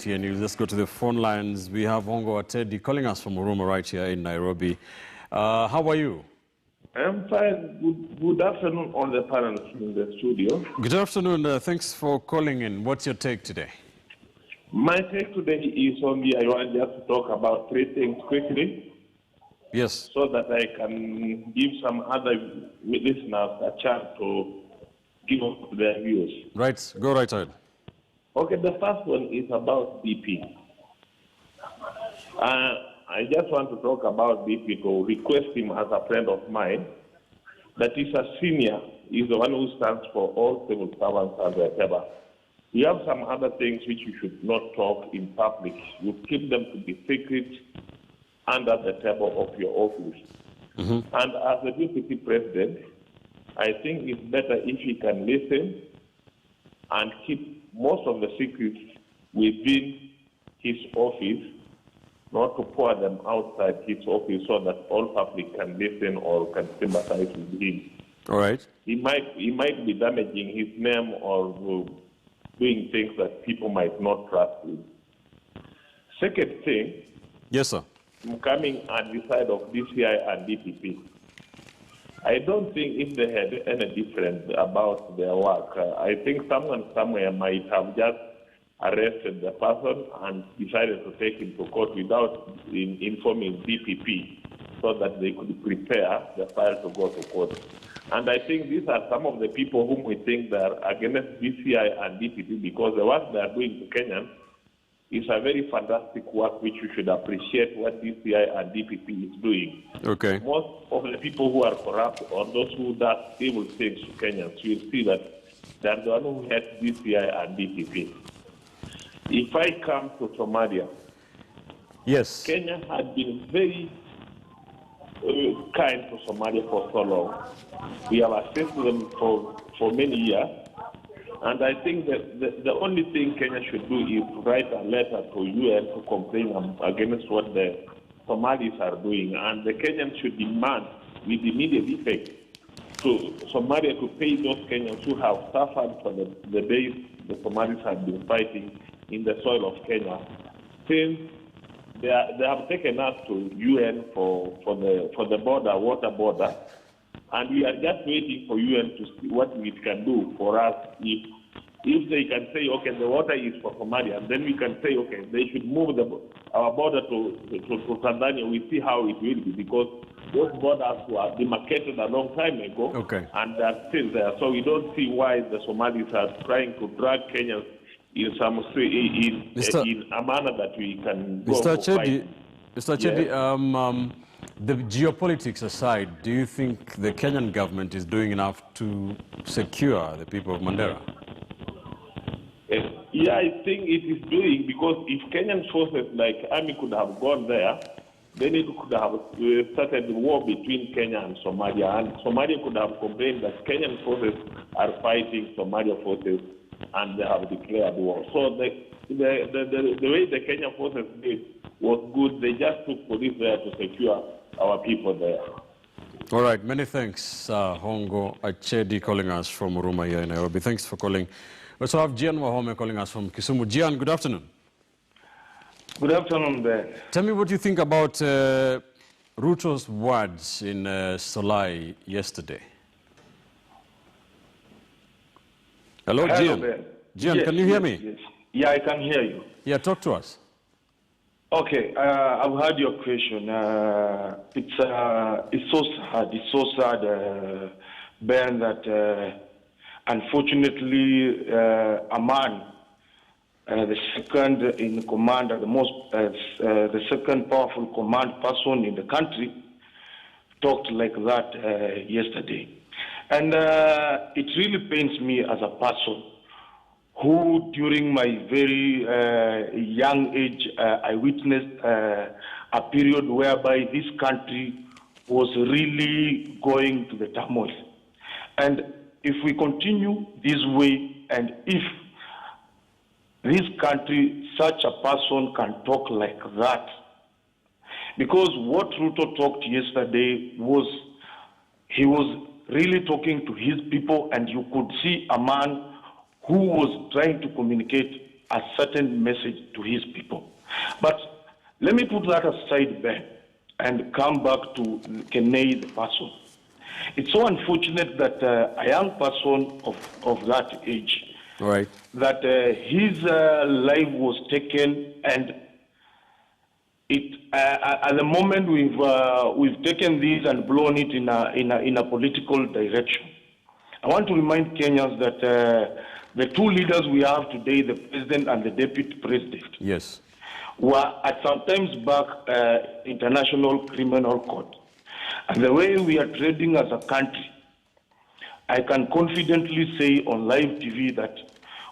And you just go to the phone lines. We have Hongo Atedi calling us from Huruma right here in Nairobi. How are you? I'm fine. Good afternoon on the panel in the studio. Good afternoon. Thanks for calling in. What's your take today? My take today is only I want just to talk about three things quickly. Yes. So that I can give some other listeners a chance to give up their views. Right. Go right ahead. Okay, the first one is about BP. I just want to talk about BP to request him as a friend of mine that is a senior, is the one who stands for all civil servants and whatever. You have some other things which you should not talk in public. You keep them to be secret under the table of your office. And as the DPP president, I think it's better if he can listen and keep most of the secrets within his office, not to pour them outside his office so that all public can listen or can sympathize with him. All right. He might be damaging his name or doing things that people might not trust him. Second thing. Yes, sir. I'm coming on the side of DCI and DPP. I don't think if they had any difference about their work, I think someone somewhere might have just arrested the person and decided to take him to court without informing DPP so that they could prepare the file to go to court. And I think these are some of the people whom we think they are against DCI and DPP because the work they are doing to Kenyans is a very fantastic work which you should appreciate what DCI and DPP is doing. Okay. Most of the people who are corrupt or those who do evil things to Kenyans, you will see that they are the one who hate DCI and DPP. If I come to Somalia, yes, Kenya has been very kind to Somalia for so long. We have assisted them for many years. And I think that the only thing Kenya should do is write a letter to UN to complain against what the Somalis are doing. And the Kenyans should demand with immediate effect to Somalia to pay those Kenyans who have suffered for the days the Somalis have been fighting in the soil of Kenya. Since they have taken us to UN for the border, water border, and we are just waiting for UN to see what it can do for us. If they can say, okay, the water is for Somalia, then we can say, okay, they should move our border to Tanzania. We see how it will be because those borders were demarcated a long time ago, and they are still there. So we don't see why the Somalis are trying to drag Kenyans in some in a manner that we can go Mr. for fighting. Mr. Chedi, the geopolitics aside, do you think the Kenyan government is doing enough to secure the people of Mandera? Yeah, I think it is doing because if Kenyan forces like army could have gone there, then it could have started the war between Kenya and Somalia, and Somalia could have complained that Kenyan forces are fighting Somalia forces, and they have declared war. So the way the Kenyan forces did was good. They just took police there to secure our people there. All right, many thanks, Hongo Achedi, calling us from Huruma here in Nairobi. Thanks for calling. We also have Jian Wahome calling us from Kisumu. Jian, good afternoon. Good afternoon, Ben. Tell me what you think about Ruto's words in Solai yesterday. Hello, Jian. Ben. Jian, yes, can you hear me? Yes. Yeah, I can hear you. Yeah, talk to us. Okay, I've heard your question. It's so sad. It's so sad, Ben, that unfortunately a man, the second in command, the second powerful command person in the country, talked like that yesterday. And it really pains me as a person who, during my very young age, I witnessed a period whereby this country was really going to the turmoil. And if we continue this way, and if this country, such a person can talk like that, because what Ruto talked yesterday was, he was really talking to his people, and you could see a man who was trying to communicate a certain message to his people. But let me put that aside, Ben, and come back to Kenei, the person. It's so unfortunate that a young person of that age, Right, that his life was taken, and at the moment we've taken this and blown it in a political direction. I want to remind Kenyans that the two leaders we have today, the president and the deputy president, yes, were at some times back international criminal court. And the way we are trading as a country, I can confidently say on live TV that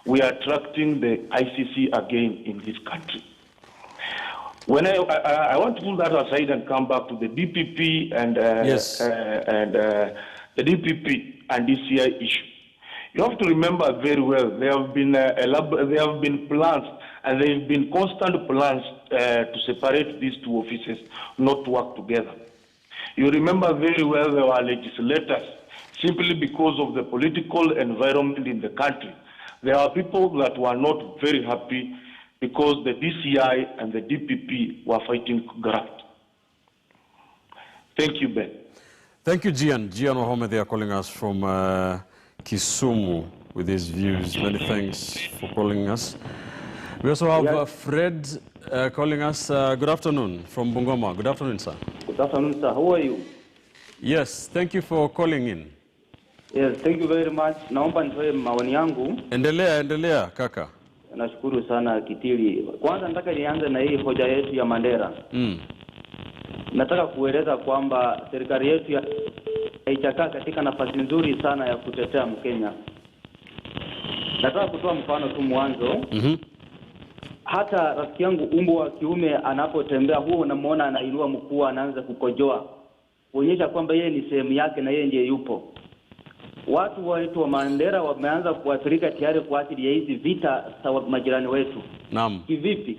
we are attracting the ICC again in this country. When I want to pull that aside and come back to the DPP and yes, the DPP and DCI issue, you have to remember very well there have been plans, and there have been constant plans to separate these two offices, not to work together. You remember very well there were legislators, simply because of the political environment in the country. There are people that were not very happy because the DCI and the DPP were fighting graft. Thank you, Ben. Thank you, Gian. Gian Wahome, they are calling us from Kisumu with his views. Many thanks for calling us. We also have Fred calling us. Good afternoon from Bungoma. Good afternoon, sir. Good afternoon, sir. How are you? Yes, thank you for calling in. Yes, thank you very much. Naomba nitoe maoni yangu. Endelea, kaka. Nashukuru sana Kitili. Kwanza nataka nianze na hii hoja yetu ya Mandera. Nataka kueleza kwamba serikali yetu haijakaa katika nafasi nzuri sana ya kutetea Mkenya. Nataka kutoa mfano tu mwanzo. Hata rafiki yangu umbo wa kiume anapotembea huo unamuona anainua mkuu, anaanza kukojoa, kuonyesha kwamba yeye ni sehemu yake na yeye ndiye yupo. Watu wetu wa Mandera wameanza kuathirika tayari kwa ajili ya hizi vita za majirani wetu. Naam. Kivipi?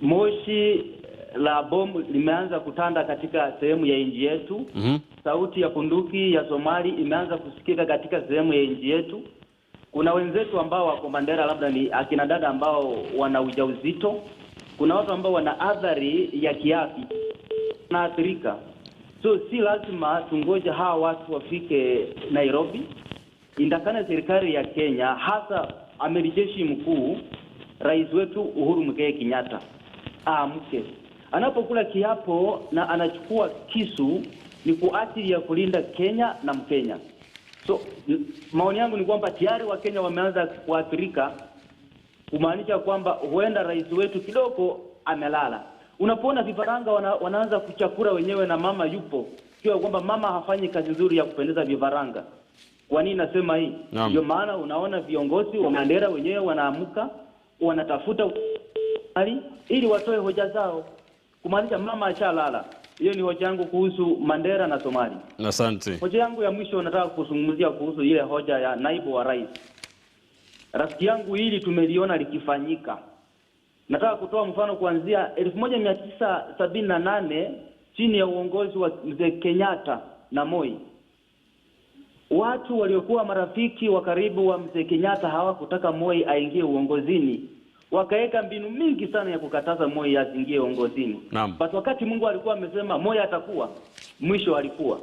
Moshi la bomu limeanza kutanda katika sehemu ya nchi yetu. Sauti ya bunduki ya Somali imeanza kusikika katika sehemu ya nchi yetu. Kuna wenzetu ambao wako Mandera, labda ni akina dada ambao wana ujauzito. Kuna watu ambao wana athari ya kiafya na athirika. So si lazima tungoje hawa watu wafike Nairobi. Indakana serikali ya Kenya, hasa amiri jeshi mkuu rais wetu Uhuru Muigai Kenyatta, amke anapokula kiapo na anachukua kisu, ni kwa ajili ya kulinda Kenya na Mkenya. So maoni yangu ni kwamba tayari wa Kenya wameanza kuathirika, kumaanisha kwamba huenda rais wetu kidogo amelala. Unapoona vifaranga wanaanza kuchakura wenyewe na mama yupo, sio kwamba mama hafanyi kazi nzuri ya kupendeza vifaranga. Kwa nini nasema hii? Ndio maana unaona viongozi wa Mandera wenyewe wanaamka, wanatafuta ili watoe hoja zao, kumaanisha mama achalala. Hiyo ni hoja yangu kuhusu Mandera na Somali. Asante. Hoja yangu ya mwisho nataka kuzungumzia kuhusu ile hoja ya naibu wa rais. Rafiki yangu, hili tumeliona likifanyika. Nataka kutoa mfano kuanzia 1978 chini ya uongozi wa Mzee Kenyatta na Moi. Watu waliokuwa marafiki wa karibu wa Mzee Kenyatta hawakutaka Moi aingie uongozini. Wakaweka mbinu mingi sana ya kukataza Moi asiingie uongozini. Basi wakati Mungu alikuwa amesema Moi atakuwa, mwisho alikuwa.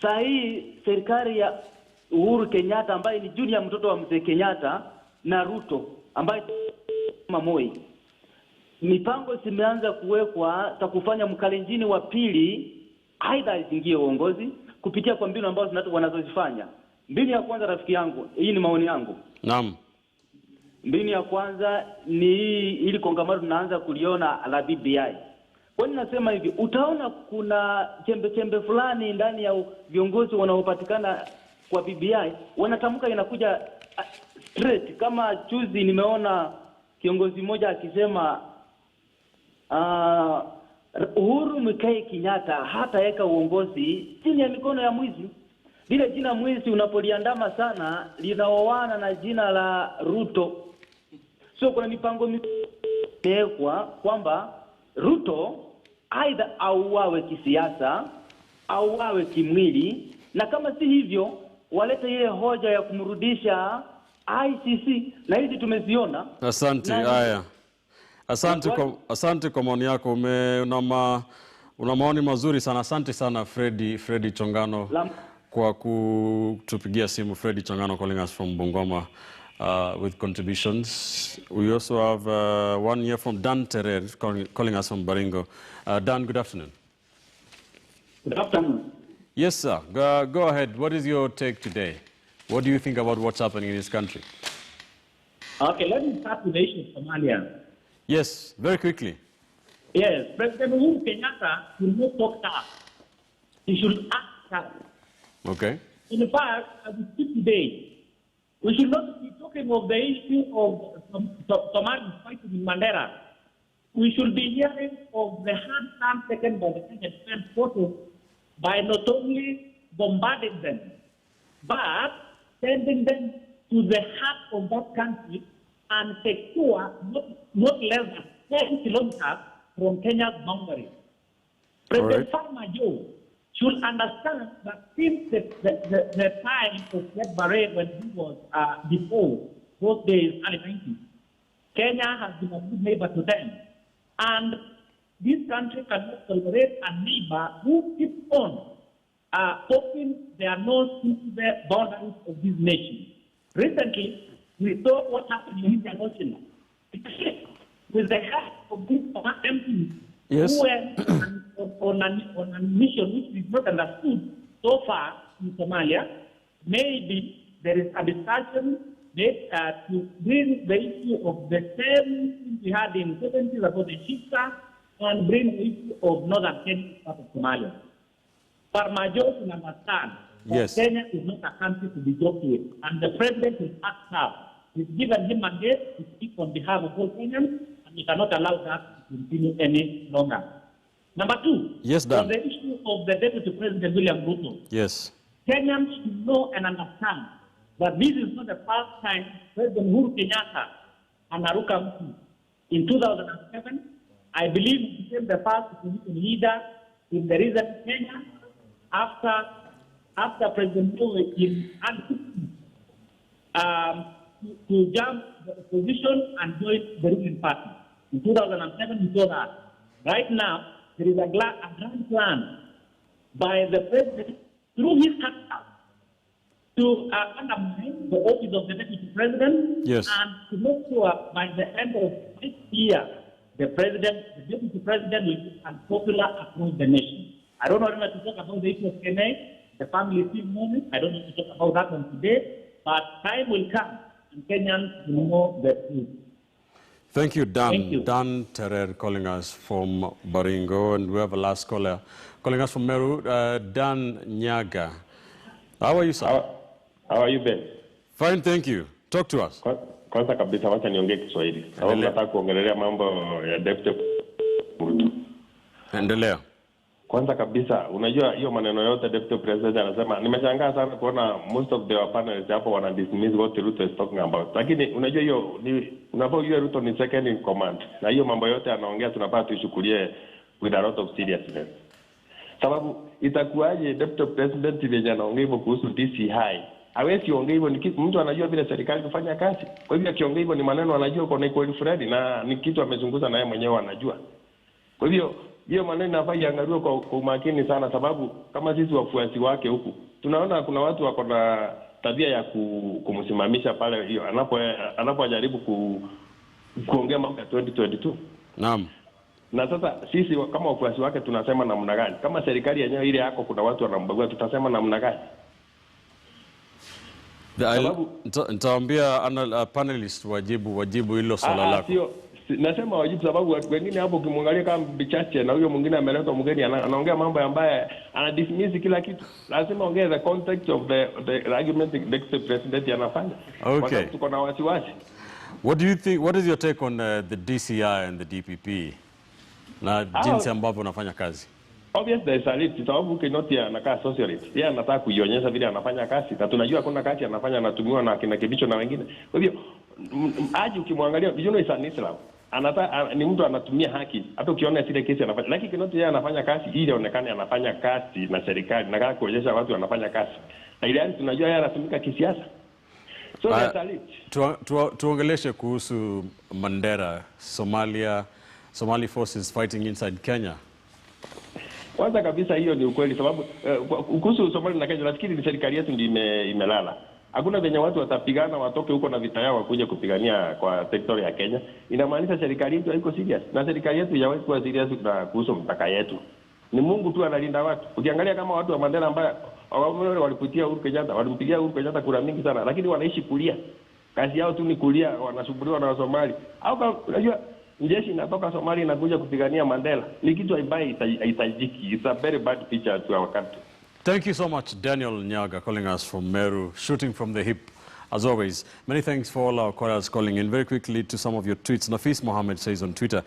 Saa hii serikali ya Uhuru Kenyatta ambaye ni junior mtoto wa Mzee Kenyatta na Ruto ambaye kama Moi, mipango zimeanza kuwekwa za kufanya Mkalenjini wa pili aidha asiingie uongozi kupitia kwa mbinu ambazo wanazozifanya. Mbinu ya kwanza, rafiki yangu, hii ni maoni yangu. Naam. Mbinu ya kwanza ni ili kongamano tunaanza kuliona la BBI. Kwa nini nasema hivi? Utaona kuna chembe fulani ndani ya viongozi wanaopatikana kwa BBI, wanatamka inakuja straight. Kama juzi nimeona kiongozi mmoja akisema Uhuru Muigai Kenyatta hataweka uongozi chini ya mikono ya mwizi. Lile jina mwizi unapoliandama sana linaoana na jina la Ruto. So kuna mipango mikubwa kwamba Ruto aidha auawe kisiasa au awe kimwili, na kama si hivyo walete ile hoja ya kumrudisha ICC na hizi tumeziona. Asante. Haya. Asante kwa maoni yako. Una maoni mazuri sana. Asante sana Freddy Chongano kwa kutupigia simu. Freddy Chongano calling us from Bungoma with contributions. We also have one here from Dan Terer calling us from Baringo. Dan, good afternoon. Good afternoon. Yes, sir. Go ahead. What is your take today? What do you think about what's happening in this country? Okay, let me start with the issue of Somalia. Yes, very quickly. Yes, President Uhuru Kenyatta will not talk tough. He should act tough. Okay. In fact, as we speak today, we should not be talking of the issue of Somalis fighting in Mandera. We should be hearing of the hard stand taken by the Kenyan forces by not only bombarding them, but sending them to the heart of that country and secure not less than 10 kilometers from Kenya's boundary. President Farmajo should understand that since the time of Red Barret when he was before those days, early 90s, Kenya has been a good neighbor to them. And this country cannot tolerate a neighbor who keeps on poking their nose into the boundaries of this nation. Recently, we saw what happened in Indian Ocean. With the help of these MPs who were on a mission which is not understood so far in Somalia, maybe there is a discussion to bring the issue of the same thing we had in the 70s about the Shifta and bring the issue of northern Kenya part of Somalia. Farmajo should understand that Kenya is not a country to be joked with, and the president is act up. He's given him mandate to speak on behalf of all Kenyans, and we cannot allow that to continue any longer. Number two, on the issue of the Deputy President William Ruto. Yes. Kenyans should know and understand that this is not the first time President Uhuru Kenyatta and Aruka Mtu. In 2007, I believe he became the first opposition leader in the recent Kenya after President Uhuru in to jump the opposition and join the ruling party. In 2007, we saw that. Right now, there is a grand plan by the president through his capital to undermine the office of the deputy president and to make sure by the end of this year, the deputy president will be unpopular across the nation. I don't want to talk about the issue of Kenya, the family still moving. I don't want to talk about that one today, but time will come and Kenyans will know the truth. Thank you, Dan. Thank you. Dan Terer calling us from Baringo, and we have a last caller calling us from Meru, Dan Nyaga. How are you, sir? How are you, Ben? Fine, thank you. Talk to us. Kwanza kabisa wacha niongee Kiswahili. Sababu nataka kuongelea mambo ya deputy. Endelea. Kwanza kabisa, unajua hiyo maneno yote deputy president anasema, nimeshangaa sana kuona most of the panelists hapo wana dismiss what Ruto is talking about. Lakini unajua hiyo unapojua Ruto ni second in command. Na hiyo mambo yote anaongea tunapaswa tuichukulie with a lot of seriousness. Sababu itakuwaje deputy president vyenye anaongea hivyo kuhusu DCI? Hawezi ongea hivyo, ni kitu mtu anajua vile serikali kufanya kazi. Kwa hivyo akiongea hivyo ni maneno anajua kwa Nicole Fred na ni kitu amezunguza naye mwenyewe anajua. Kwa hivyo hiyo maneno inafaa iangaliwe kwa umakini sana, sababu kama sisi wafuasi wake huku tunaona kuna watu wako na tabia ya kumsimamisha pale hiyo anapojaribu kuongea mambo ya 2022. Naam. Na sasa sisi kama wafuasi wake tunasema namna gani? Kama serikali yenyewe ile yako kuna watu wanambagua, tutasema namna gani? Nitaambia panelist wajibu hilo swala lako. Sio nasema wajibu, sababu watu wengine hapo ukimwangalia kama bichache na huyo mwingine ameletwa mgeni anaongea mambo ambaye ana dismiss kila kitu. Lazima ongea the context of the argument the president anafanya. Okay. Tuko na wasiwasi. What do you think? What is your take on the DCI and the DPP? Na jinsi ambavyo unafanya kazi. Obviously there is a risk, sababu Kinoti anakaa socialist. Yeye anataka kuionyesha vile anafanya kazi. Na tunajua kuna kazi anafanya anatumiwa na kina Kibicho na wengine. Kwa hivyo aje ukimwangalia is an Islam. Ni mtu anatumia haki. Hata ukiona zile kesi anafanya. Lakini Kinoti yeye anafanya kazi ili aonekane anafanya kazi na serikali. Na kuonyesha watu anafanya kazi. Na ile tunajua yeye anatumika kisiasa. So there's a leak. Tuongeleshe kuhusu Mandera, Somali forces fighting inside Kenya. Kwanza kabisa hiyo ni ukweli, sababu kuhusu Somalia na Kenya nafikiri ni serikali yetu ndio imelala. Hakuna venye watu watapigana watoke huko na vita yao kuja kupigania kwa sekta ya Kenya. Inamaanisha serikali yetu haiko serious, na serikali yetu haiwezi kuwa serious na kuhusu mpaka yetu. Ni Mungu tu analinda watu. Ukiangalia kama watu wa Mandera ambao walipitia Uhuru Kenyatta, walimpigia Uhuru Kenyatta kura mingi sana, lakini wanaishi kulia. Kazi yao tu ni kulia, wanasumbuliwa na Wasomali. Au unajua jeshi inatoka Somalia inakuja kupigania Mandela. Ni kitu haitajiki. It's a very bad picture to our country. Thank you so much, Daniel Nyaga, calling us from Meru, shooting from the hip, as always. Many thanks for all our callers calling in. Very quickly to some of your tweets. Nafis Mohammed says on Twitter,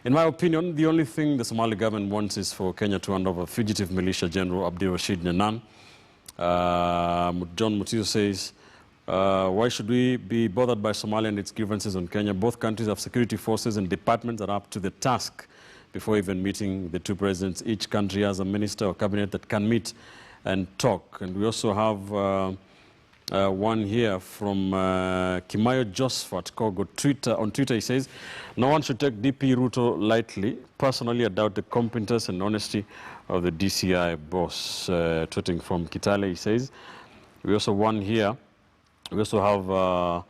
in my opinion, the only thing the Somali government wants is for Kenya to hand over fugitive militia General Abdi Rashid Nanan. John Mutiso says, why should we be bothered by Somalia and its grievances on Kenya? Both countries have security forces and departments that are up to the task. Before even meeting the two presidents, each country has a minister or cabinet that can meet and talk. And we also have one here from Kimayo Josephat Kogo. On Twitter, he says, no one should take DP Ruto lightly. Personally, I doubt the competence and honesty of the DCI boss. Tweeting from Kitale, he says. We also one here. We also have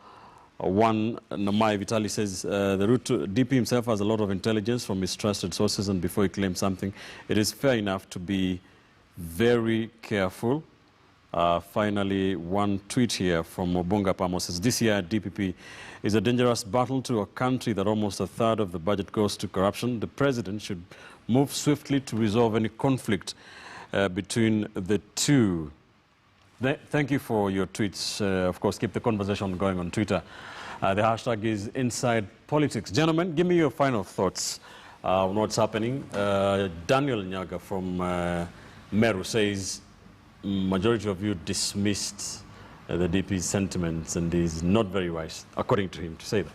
one, Namai Vitali says, the DP himself has a lot of intelligence from his trusted sources, and before he claims something, it is fair enough to be very careful. Finally, one tweet here from Obunga Pamo says, DCI DPP is a dangerous battle to a country that almost a third of the budget goes to corruption. The president should move swiftly to resolve any conflict between the two. Thank you for your tweets. Of course, keep the conversation going on Twitter. The hashtag is Inside Politics. Gentlemen, give me your final thoughts on what's happening. Daniel Nyaga from Meru says, majority of you dismissed the DP's sentiments, and is not very wise, according to him, to say that.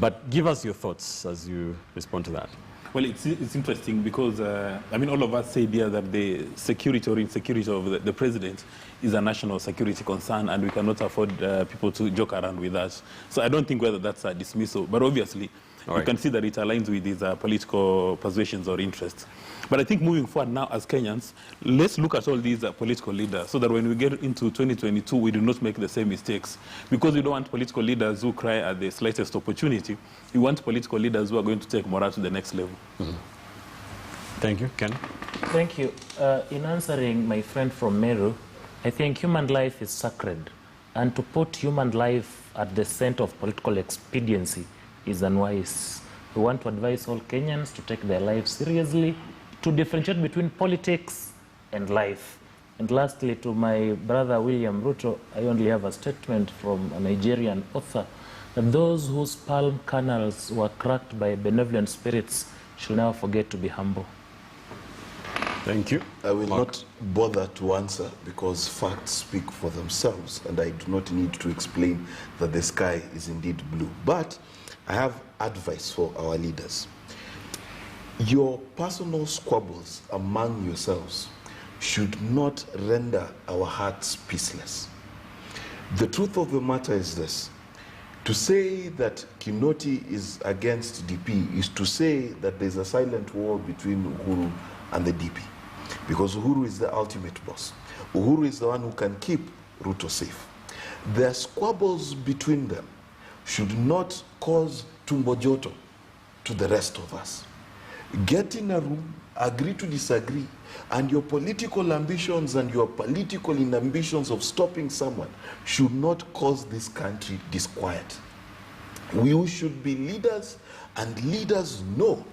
But give us your thoughts as you respond to that. Well, it's interesting because, I mean, all of us say here that the security or insecurity of the president is a national security concern, and we cannot afford people to joke around with that. So I don't think whether that's a dismissal, but obviously you can see that it aligns with his political persuasions or interests. But I think moving forward now as Kenyans, let's look at all these political leaders so that when we get into 2022, we do not make the same mistakes. Because we don't want political leaders who cry at the slightest opportunity. We want political leaders who are going to take morale to the next level. Mm-hmm. Thank you. Ken? Thank you. In answering my friend from Meru, I think human life is sacred. And to put human life at the center of political expediency is unwise. We want to advise all Kenyans to take their lives seriously, to differentiate between politics and life. And lastly, to my brother William Ruto, I only have a statement from a Nigerian author that those whose palm kernels were cracked by benevolent spirits should never forget to be humble. Thank you. I will not bother to answer because facts speak for themselves, and I do not need to explain that the sky is indeed blue. But I have advice for our leaders. Your personal squabbles among yourselves should not render our hearts peaceless. The truth of the matter is this. To say that Kinoti is against DP is to say that there's a silent war between Uhuru and the DP. Because Uhuru is the ultimate boss. Uhuru is the one who can keep Ruto safe. Their squabbles between them should not cause tumbojoto to the rest of us. Get in a room, agree to disagree, and your political ambitions and your political ambitions of stopping someone should not cause this country disquiet. We should be leaders, and leaders know,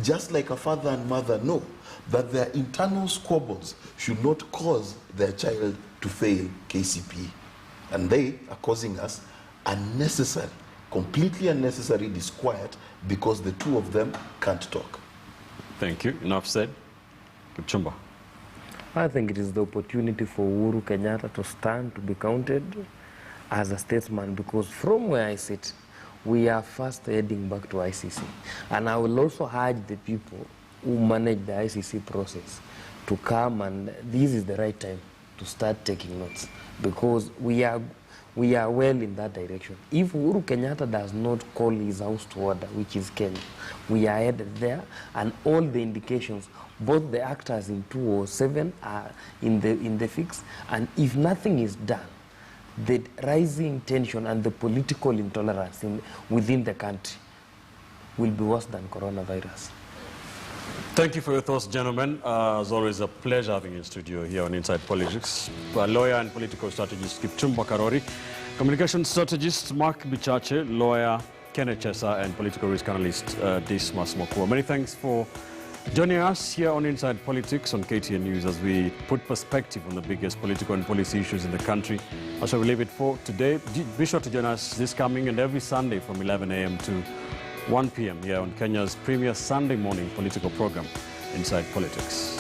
just like a father and mother know, that their internal squabbles should not cause their child to fail KCPE. And they are causing us unnecessary, completely unnecessary disquiet because the two of them can't talk. Thank you. Enough said. Kipchumba. I think it is the opportunity for Uhuru Kenyatta to stand, to be counted as a statesman, because from where I sit, we are fast heading back to ICC. And I will also urge the people who manage the ICC process to come, and this is the right time to start taking notes, because we we are well in that direction. If Uhuru Kenyatta does not call his house to order, which is Kenya, we are headed there, and all the indications, both the actors in 2007 are in the fix, and if nothing is done, the rising tension and the political intolerance within the country will be worse than coronavirus. Thank you for your thoughts, gentlemen. As always, a pleasure having you in studio here on Inside Politics. Lawyer and political strategist Kipchumba Karori, communication strategist Mark Bichache, lawyer Kenneth Chesa, and political risk analyst Dismas Mokua. Many thanks for joining us here on Inside Politics on KTN News as we put perspective on the biggest political and policy issues in the country. That's where we leave it for today. Be sure to join us this coming and every Sunday from 11 a.m. to 1 p.m. here on Kenya's premier Sunday morning political program, Inside Politics.